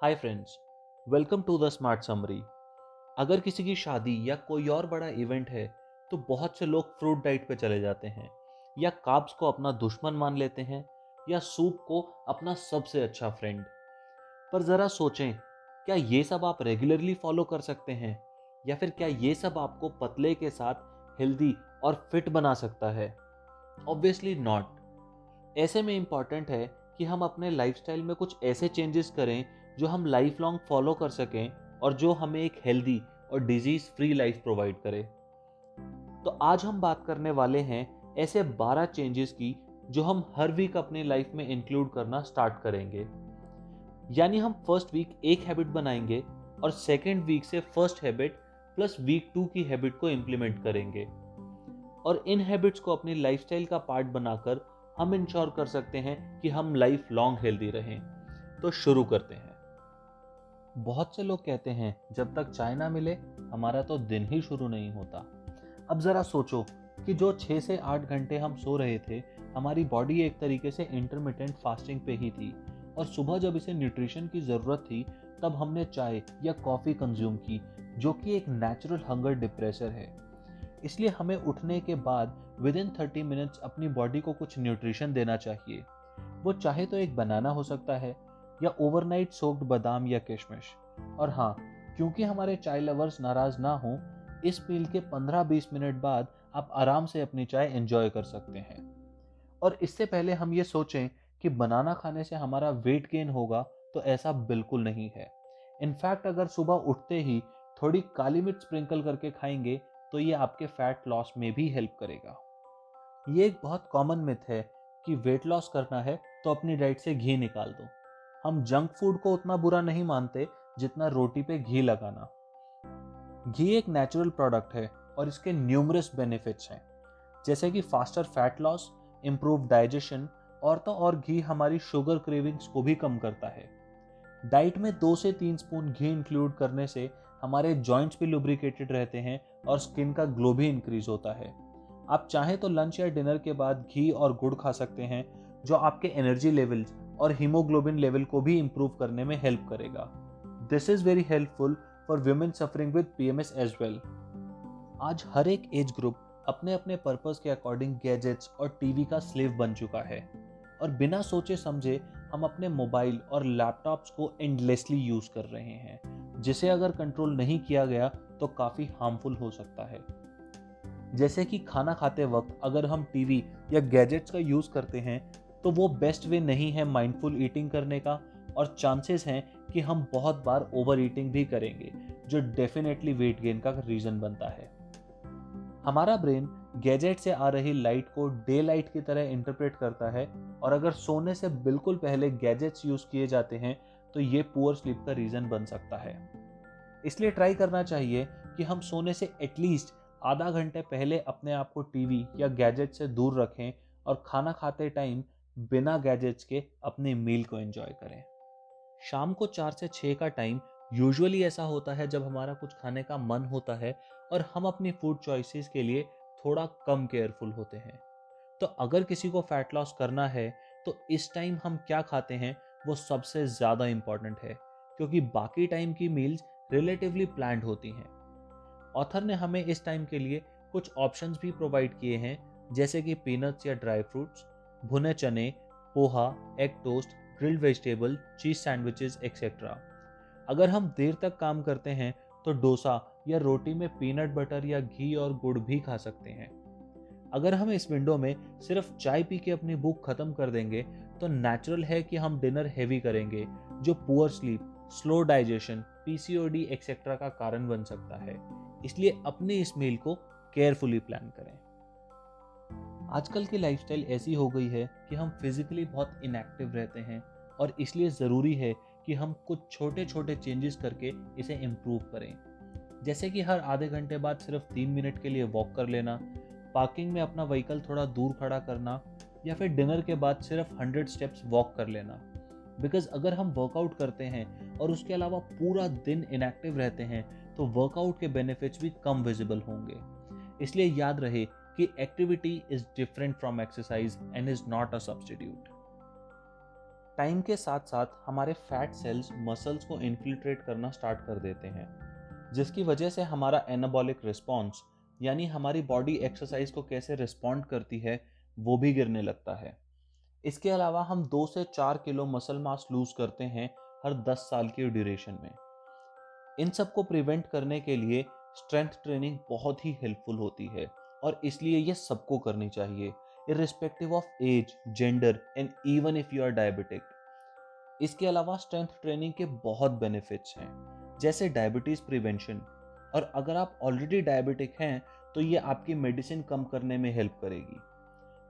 Hi friends, welcome to the smart summary. अगर किसी की शादी या कोई और बड़ा इवेंट है तो बहुत से लोग फ्रूट डाइट पे चले जाते हैं या कार्ब्स को अपना दुश्मन मान लेते हैं या सूप को अपना सबसे अच्छा फ्रेंड। पर ज़रा सोचें, क्या ये सब आप रेगुलरली फॉलो कर सकते हैं या फिर क्या ये सब आपको पतले के साथ हेल्दी और फिट बना सकता है? Obviously not. ऐसे में इम्पॉर्टेंट है कि हम अपने लाइफस्टाइल में कुछ ऐसे चेंजेस करें जो हम लाइफ लॉन्ग फॉलो कर सकें और जो हमें एक हेल्दी और डिजीज फ्री लाइफ प्रोवाइड करे। तो आज हम बात करने वाले हैं ऐसे 12 चेंजेस की जो हम हर वीक अपनी लाइफ में इंक्लूड करना स्टार्ट करेंगे। यानी हम फर्स्ट वीक एक हैबिट बनाएंगे और सेकेंड वीक से फर्स्ट हैबिट प्लस वीक 2 की हैबिट को इम्प्लीमेंट करेंगे और इन हैबिट्स को अपनी लाइफस्टाइल का पार्ट बनाकर हम इंश्योर कर सकते हैं कि हम लाइफ लॉन्ग हेल्दी रहें। तो शुरू करते हैं। बहुत से लोग कहते हैं जब तक चाय ना मिले हमारा तो दिन ही शुरू नहीं होता। अब जरा सोचो कि जो 6 से 8 घंटे हम सो रहे थे, हमारी बॉडी एक तरीके से इंटरमिटेंट फास्टिंग पे ही थी और सुबह जब इसे न्यूट्रिशन की ज़रूरत थी तब हमने चाय या कॉफ़ी कंज्यूम की, जो कि एक नेचुरल हंगर डिप्रेसर है। इसलिए हमें उठने के बाद विद इन 30 मिनट्स अपनी बॉडी को कुछ न्यूट्रिशन देना चाहिए। वो चाहे तो एक बनाना हो सकता है या ओवरनाइट सोक्ड बादाम या किशमिश। और हाँ, क्योंकि हमारे चाय लवर्स नाराज ना हो, इस मील के 15-20 मिनट बाद आप आराम से अपनी चाय एंजॉय कर सकते हैं। और इससे पहले हम ये सोचें कि बनाना खाने से हमारा वेट गेन होगा, तो ऐसा बिल्कुल नहीं है। इनफैक्ट अगर सुबह उठते ही थोड़ी काली मिर्च स्प्रिंकल करके खाएंगे तो ये आपके फैट लॉस में भी हेल्प करेगा। ये एक बहुत कॉमन मिथ है कि वेट लॉस करना है तो अपनी डाइट से घी निकाल दो। हम जंक फूड को उतना बुरा नहीं मानते जितना रोटी पे घी लगाना। घी एक नेचुरल प्रोडक्ट है और इसके न्यूमरस बेनिफिट्स हैं, जैसे कि faster fat loss, improve digestion और तो और घी हमारी शुगर क्रेविंग्स को भी कम करता है। डाइट में 2 से 3 स्पून घी इंक्लूड करने से हमारे जॉइंट्स भी लुब्रिकेटेड रहते हैं और स्किन का ग्लो भी इंक्रीज होता है। आप चाहें तो लंच या डिनर के बाद घी और गुड़ खा सकते हैं, जो आपके एनर्जी लेवल्स और हीमोग्लोबिन लेवल को भी इंप्रूव करने में हेल्प करेगा। This is very helpful for women suffering with PMS as well. आज हर एक एज ग्रुप अपने अपने पर्पस के अकॉर्डिंग गैजेट्स और टीवी का स्लेव बन चुका है और बिना सोचे समझे हम अपने मोबाइल और लैपटॉप्स को एंडलेसली यूज कर रहे हैं, जिसे अगर कंट्रोल नहीं किया गया तो काफी हार्मफुल हो सकता है। जैसे कि खाना खाते वक्त अगर हम टीवी या गैजेट्स का यूज करते हैं तो वो बेस्ट वे नहीं है माइंडफुल ईटिंग करने का, और चांसेस हैं कि हम बहुत बार ओवर ईटिंग भी करेंगे, जो डेफिनेटली वेट गेन का रीजन बनता है। हमारा ब्रेन गैजेट से आ रही लाइट को डे लाइट की तरह इंटरप्रेट करता है और अगर सोने से बिल्कुल पहले गैजेट्स यूज किए जाते हैं तो ये पुअर स्लीप का रीजन बन सकता है। इसलिए ट्राई करना चाहिए कि हम सोने से एटलीस्ट आधा घंटे पहले अपने आप को टीवी या गैजेट से दूर रखें और खाना खाते टाइम बिना गैजेट्स के अपने मील को एंजॉय करें। शाम को 4 से 6 का टाइम यूजुअली ऐसा होता है जब हमारा कुछ खाने का मन होता है और हम अपनी फूड चॉइसेस के लिए थोड़ा कम केयरफुल होते हैं। तो अगर किसी को फैट लॉस करना है तो इस टाइम हम क्या खाते हैं वो सबसे ज़्यादा इंपॉर्टेंट है, क्योंकि बाकी टाइम की मील्स रिलेटिवली प्लान्ड होती हैं। ऑथर ने हमें इस टाइम के लिए कुछ ऑप्शंस भी प्रोवाइड किए हैं, जैसे कि पीनट्स या ड्राई फ्रूट्स, भुने चने, poha, egg toast, grilled vegetable, चीज सैंडविचेस एक्सेट्रा। अगर हम देर तक काम करते हैं तो डोसा या रोटी में पीनट बटर या घी और गुड़ भी खा सकते हैं। अगर हम इस विंडो में सिर्फ चाय पी के अपनी भूख खत्म कर देंगे तो नेचुरल है कि हम डिनर हैवी करेंगे, जो poor sleep, slow digestion, PCOD etcetera का कारण बन सकता है। इसलिए अपने इस मील को केयरफुली प्लान करें। आजकल की लाइफस्टाइल ऐसी हो गई है कि हम फिजिकली बहुत इनएक्टिव रहते हैं और इसलिए ज़रूरी है कि हम कुछ छोटे छोटे चेंजेस करके इसे इम्प्रूव करें। जैसे कि हर आधे घंटे बाद सिर्फ 3 मिनट के लिए वॉक कर लेना, पार्किंग में अपना व्हीकल थोड़ा दूर खड़ा करना, या फिर डिनर के बाद सिर्फ 100 स्टेप्स वॉक कर लेना। बिकॉज अगर हम वर्कआउट करते हैं और उसके अलावा पूरा दिन इनएक्टिव रहते हैं तो वर्कआउट के बेनिफिट्स भी कम विजिबल होंगे। इसलिए याद रहे कि activity is different from exercise and is not a substitute. Time के साथ साथ हमारे फैट सेल्स मसल्स को इन्फिल्ट्रेट करना स्टार्ट कर देते हैं, जिसकी वजह से हमारा एनाबॉलिक रिस्पॉन्स यानी हमारी बॉडी एक्सरसाइज को कैसे रिस्पॉन्ड करती है वो भी गिरने लगता है। इसके अलावा हम 2 से 4 किलो मसल मास लूज करते हैं हर 10 साल की ड्यूरेशन में। इन सब को प्रिवेंट करने के लिए स्ट्रेंथ ट्रेनिंग बहुत ही हेल्पफुल होती है और इसलिए ये सबको करनी चाहिए, irrespective of age, gender and even if you are diabetic. इसके अलावा स्ट्रेंथ ट्रेनिंग के बहुत बेनिफिट्स हैं, जैसे डायबिटीज प्रिवेंशन, और अगर आप ऑलरेडी डायबिटिक हैं तो ये आपकी मेडिसिन कम करने में हेल्प करेगी।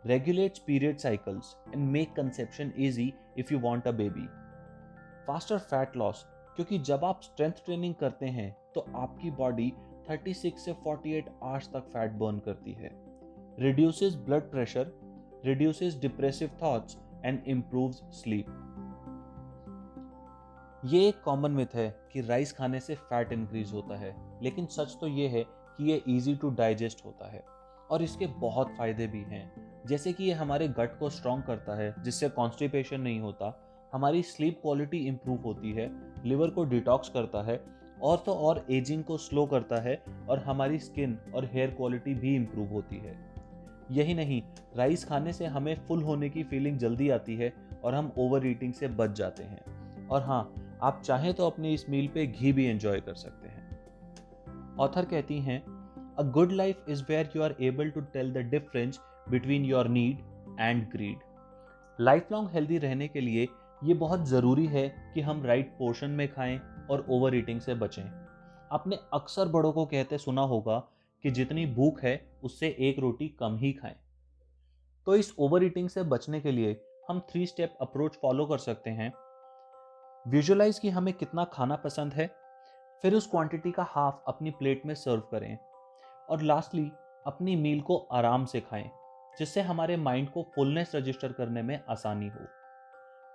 Regulates period cycles and make conception easy if you want a baby. Faster fat loss, क्योंकि जब आप स्ट्रेंथ ट्रेनिंग करते हैं तो आपकी बॉडी 36 से 48 आवर्स तक फैट बर्न करती है। Reduces blood pressure, reduces depressive thoughts and improves sleep. ये एक कॉमन मिथ है कि राइस खाने से फैट इंक्रीज होता है, लेकिन सच तो ये है कि ये इजी टू डाइजेस्ट होता है और इसके बहुत फायदे भी हैं, जैसे कि ये हमारे गट को स्ट्रॉन्ग करता है जिससे कॉन्स्टिपेशन नहीं होता, हमारी स्लीप क्वालिटी इंप्रूव होती है, लिवर को डिटॉक्स करता है और तो और एजिंग को स्लो करता है और हमारी स्किन और हेयर क्वालिटी भी इंप्रूव होती है। यही नहीं, राइस खाने से हमें फुल होने की फीलिंग जल्दी आती है और हम ओवर ईटिंग से बच जाते हैं। और हाँ, आप चाहें तो अपनी इस मील पे घी भी एंजॉय कर सकते हैं। ऑथर कहती हैं, a good life is where you are able to tell the difference between your need and greed. Life long healthy रहने के लिए ये बहुत ज़रूरी है कि हम राइट पोर्शन में खाएं और ओवर ईटिंग से बचें। आपने अक्सर बड़ों को कहते सुना होगा कि जितनी भूख है उससे एक रोटी कम ही खाएं। तो इस ओवर ईटिंग से बचने के लिए हम 3 स्टेप अप्रोच फॉलो कर सकते हैं। विजुअलाइज कि हमें कितना खाना पसंद है, फिर उस क्वांटिटी का हाफ अपनी प्लेट में सर्व करें और लास्टली अपनी मील को आराम से खाएं, जिससे हमारे माइंड को फुलनेस रजिस्टर करने में आसानी हो।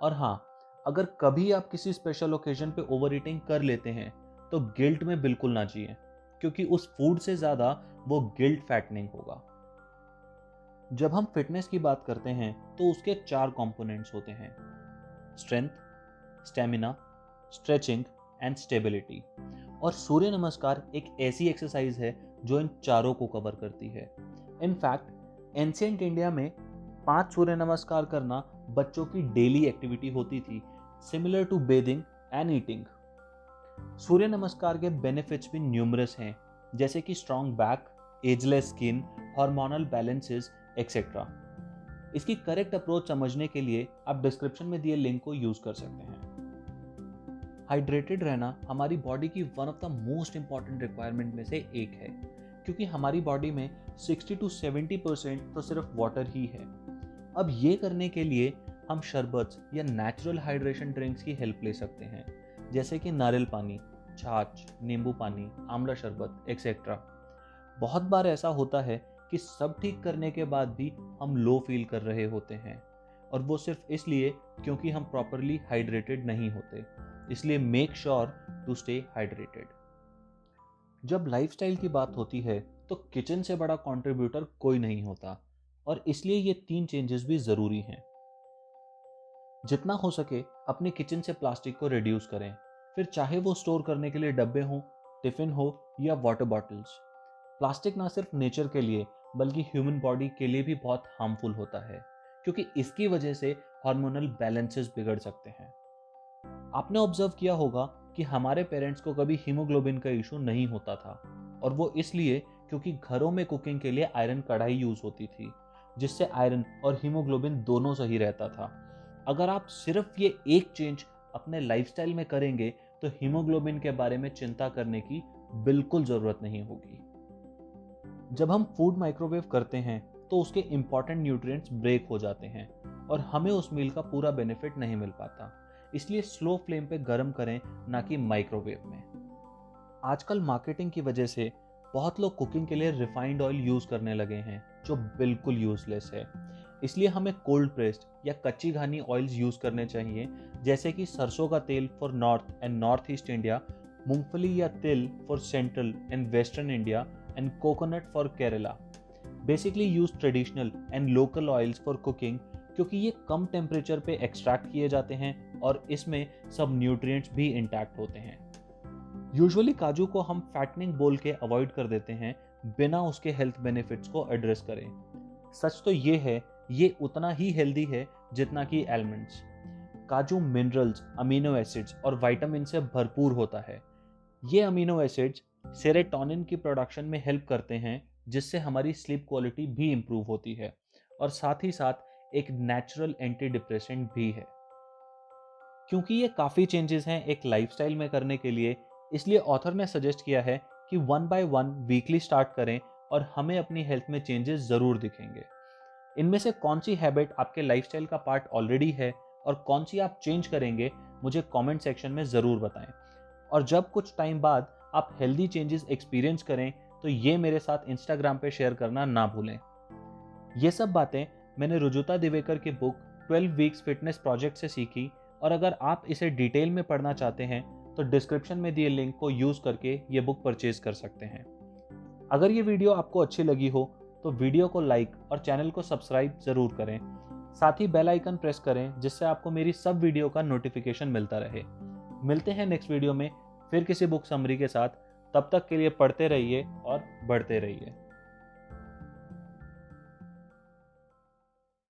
और हाँ, अगर कभी आप किसी स्पेशल ओकेजन पे ओवर ईटिंग कर लेते हैं तो गिल्ट में बिल्कुल ना जिएं, क्योंकि उस फूड से ज़्यादा वो गिल्ट फैटनिंग होगा। जब हम फिटनेस की बात करते हैं तो उसके 4 कंपोनेंट्स होते हैं: strength, stamina, stretching and stability. और सूर्य नमस्कार एक ऐसी एक्सरसाइज है जो इन चारों को कवर करती है। इनफैक्ट एंशिएंट इंडिया में 5 सूर्य नमस्कार करना बच्चों की डेली एक्टिविटी होती थी, similar to bathing and eating. Surya Namaskar के बेनिफिट्स भी न्यूमरस हैं, जैसे कि strong back, ageless skin, hormonal balances et cetera. इसकी करेक्ट अप्रोच समझने के लिए आप डिस्क्रिप्शन में दिए लिंक को यूज कर सकते हैं। हाइड्रेटेड रहना हमारी बॉडी की one of the most important requirement में से एक है, क्योंकि हमारी बॉडी में 60 to 70% तो सिर्फ वाटर ही है। अब ये करने के लिए हम शरबत या नेचुरल हाइड्रेशन ड्रिंक्स की हेल्प ले सकते हैं, जैसे कि नारियल पानी, छाछ, नींबू पानी, आंवला शरबत एक्सेट्रा। बहुत बार ऐसा होता है कि सब ठीक करने के बाद भी हम लो फील कर रहे होते हैं, और वो सिर्फ इसलिए क्योंकि हम प्रॉपरली हाइड्रेटेड नहीं होते। इसलिए make sure to stay hydrated. जब लाइफस्टाइल की बात होती है तो किचन से बड़ा कंट्रीब्यूटर कोई नहीं होता, और इसलिए ये 3 चेंजेस भी ज़रूरी हैं। जितना हो सके अपने किचन से प्लास्टिक को रिड्यूस करें, फिर चाहे वो स्टोर करने के लिए डब्बे हों, टिफ़िन हो या वाटर बॉटल्स। प्लास्टिक ना सिर्फ नेचर के लिए बल्कि ह्यूमन बॉडी के लिए भी बहुत हार्मफुल होता है, क्योंकि इसकी वजह से हार्मोनल बैलेंसेस बिगड़ सकते हैं। आपने ऑब्जर्व किया होगा कि हमारे पेरेंट्स को कभी हीमोग्लोबिन का इशू नहीं होता था, और वो इसलिए क्योंकि घरों में कुकिंग के लिए आयरन कढ़ाई यूज होती थी, जिससे आयरन और हीमोग्लोबिन दोनों सही रहता था। अगर आप सिर्फ ये एक चेंज अपने लाइफस्टाइल में करेंगे तो हीमोग्लोबिन के बारे में चिंता करने की बिल्कुल ज़रूरत नहीं होगी। जब हम फूड माइक्रोवेव करते हैं तो उसके इंपॉर्टेंट न्यूट्रिएंट्स ब्रेक हो जाते हैं और हमें उस मील का पूरा बेनिफिट नहीं मिल पाता। इसलिए स्लो फ्लेम पे गर्म करें, ना कि माइक्रोवेव में। आजकल मार्केटिंग की वजह से बहुत लोग कुकिंग के लिए रिफाइंड ऑयल यूज करने लगे हैं, जो बिल्कुल यूजलेस है। इसलिए हमें कोल्ड प्रेस्ड या कच्ची घानी ऑयल्स यूज करने चाहिए, जैसे कि सरसों का तेल for north and north east India, मूंगफली या तिल for central and western India, and coconut for Kerala. Basically use traditional and local oils for cooking क्योंकि ये कम टेम्परेचर पे एक्सट्रैक्ट किए जाते हैं और इसमें सब न्यूट्रिएंट्स भी इंटैक्ट होते हैं। यूजुअली काजू को हम फैटनिंग बोल के अवॉइड कर देते हैं बिना उसके हेल्थ बेनिफिट्स को एड्रेस करें। सच तो ये है, ये उतना ही हेल्दी है जितना कि आलमंड्स। काजू मिनरल्स, अमीनो एसिड्स और विटामिन से भरपूर होता है। ये अमीनो एसिड्स सेरोटोनिन की प्रोडक्शन में हेल्प करते हैं, जिससे हमारी स्लीप क्वालिटी भी इम्प्रूव होती है और साथ ही साथ एक नेचुरल एंटी डिप्रेसेंट भी है। क्योंकि ये काफ़ी चेंजेस हैं एक लाइफस्टाइल में करने के लिए, इसलिए ऑथर ने सजेस्ट किया है कि 1 बाय 1 वीकली स्टार्ट करें और हमें अपनी हेल्थ में चेंजेस ज़रूर दिखेंगे। इनमें से कौन सी हैबिट आपके लाइफस्टाइल का पार्ट ऑलरेडी है और कौन सी आप चेंज करेंगे, मुझे कमेंट सेक्शन में ज़रूर बताएं। और जब कुछ टाइम बाद आप हेल्दी चेंजेस एक्सपीरियंस करें तो ये मेरे साथ इंस्टाग्राम पे शेयर करना ना भूलें। ये सब बातें मैंने रुजुता दिवेकर की बुक 12 वीक्स फिटनेस प्रोजेक्ट से सीखी, और अगर आप इसे डिटेल में पढ़ना चाहते हैं तो डिस्क्रिप्शन में दिए लिंक को यूज़ करके ये बुक परचेज कर सकते हैं। अगर ये वीडियो आपको अच्छी लगी हो तो वीडियो को लाइक और चैनल को सब्सक्राइब ज़रूर करें। साथ ही बेल आइकन प्रेस करें जिससे आपको मेरी सब वीडियो का नोटिफिकेशन मिलता रहे। मिलते हैं नेक्स्ट वीडियो में फिर किसी बुक समरी के साथ। तब तक के लिए पढ़ते रहिए और बढ़ते रहिए।